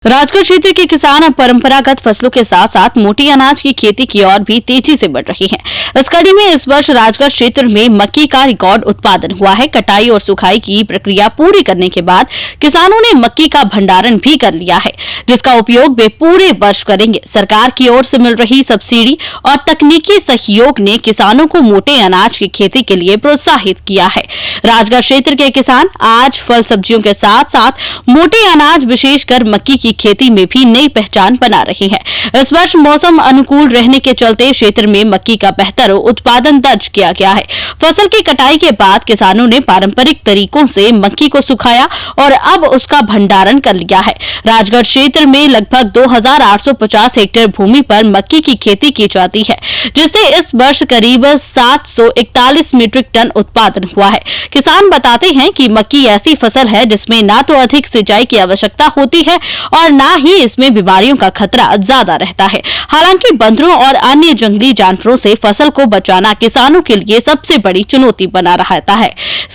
राजगढ़ क्षेत्र के किसान अब परंपरागत फसलों के साथ साथ मोटी अनाज की खेती की ओर भी तेजी से बढ़ रहे हैं। इस कड़ी में इस वर्ष राजगढ़ क्षेत्र में मक्की का रिकॉर्ड उत्पादन हुआ है। कटाई और सुखाई की प्रक्रिया पूरी करने के बाद किसानों ने मक्की का भंडारण भी कर लिया है, जिसका उपयोग वे पूरे वर्ष करेंगे। सरकार की ओर से मिल रही सब्सिडी और तकनीकी सहयोग ने किसानों को मोटे अनाज की खेती के लिए प्रोत्साहित किया है। राजगढ़ क्षेत्र के किसान आज फल सब्जियों के साथ साथ मोटे अनाज विशेषकर मक्की की खेती में भी नई पहचान बना रही है। इस वर्ष मौसम अनुकूल रहने के चलते क्षेत्र में मक्की का बेहतर उत्पादन दर्ज किया गया है। फसल की कटाई के बाद किसानों ने पारंपरिक तरीकों से मक्की को सुखाया और अब उसका भंडारण कर लिया है। राजगढ़ क्षेत्र में लगभग 2850 हेक्टेयर भूमि पर मक्की की खेती की जाती है, जिससे इस वर्ष करीब 741 मीट्रिक टन उत्पादन हुआ है। किसान बताते हैं कि मक्की ऐसी फसल है जिसमें ना तो अधिक सिंचाई की आवश्यकता होती है और ना ही इसमें बीमारियों का खतरा ज्यादा रहता है। हालांकि बंदरों और अन्य जंगली जानवरों से फसल को बचाना किसानों के लिए सबसे बड़ी चुनौती बना रहता है।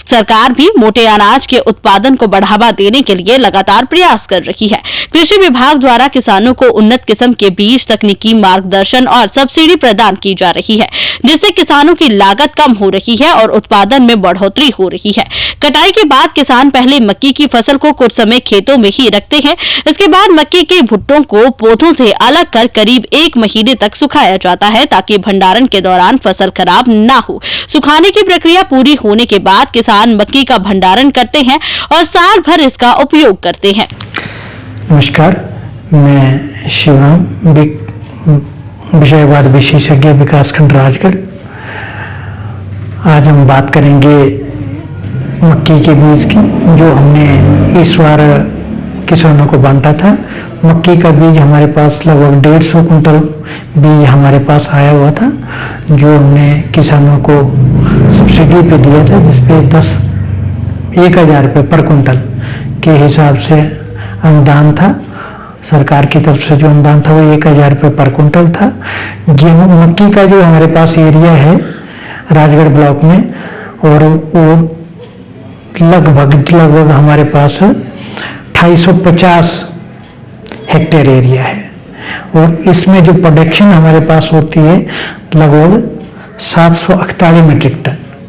सरकार भी मोटे अनाज के उत्पादन को बढ़ावा देने के लिए लगातार प्रयास कर रही है। कृषि विभाग द्वारा किसानों को उन्नत किस्म के बीज, तकनीकी मार्गदर्शन और सब्सिडी प्रदान की जा रही है, जिससे किसानों की लागत कम हो रही है और उत्पादन में बढ़ोतरी हो रही है। कटाई के बाद किसान पहले मक्की की फसल को कुछ समय खेतों में ही रखते हैं। इसके बाद मक्की के भुट्टों को पौधों से अलग कर करीब 1 महीने तक सुखाया जाता है, ताकि भंडारण के दौरान फसल खराब ना हो। सुखाने की प्रक्रिया पूरी होने के बाद किसान मक्की का भंडारण करते हैं और साल भर इसका उपयोग करते हैं। नमस्कार, मैं शिवराम, विषयवाद विशेषज्ञ, विकासखंड राजगढ़। आज हम बात करेंगे मक्की के बीज की, जो हमने इस बार किसानों को बांटा था। मक्की का बीज हमारे पास लगभग 150 कुंटल बीज हमारे पास आया हुआ था, जो हमने किसानों को सब्सिडी पे दिया था, जिसपे 1000 रुपये पर कुंटल के हिसाब से अनुदान था। सरकार की तरफ से जो अनुदान था वो 1000 रुपये पर कुंटल था। गेहूं मक्की का जो हमारे पास एरिया है राजगढ़ ब्लॉक में, और वो लगभग हमारे पास 250 हेक्टेयर एरिया है, और इसमें जो प्रोडक्शन हमारे पास होती है लगभग 748 मीट्रिक टन।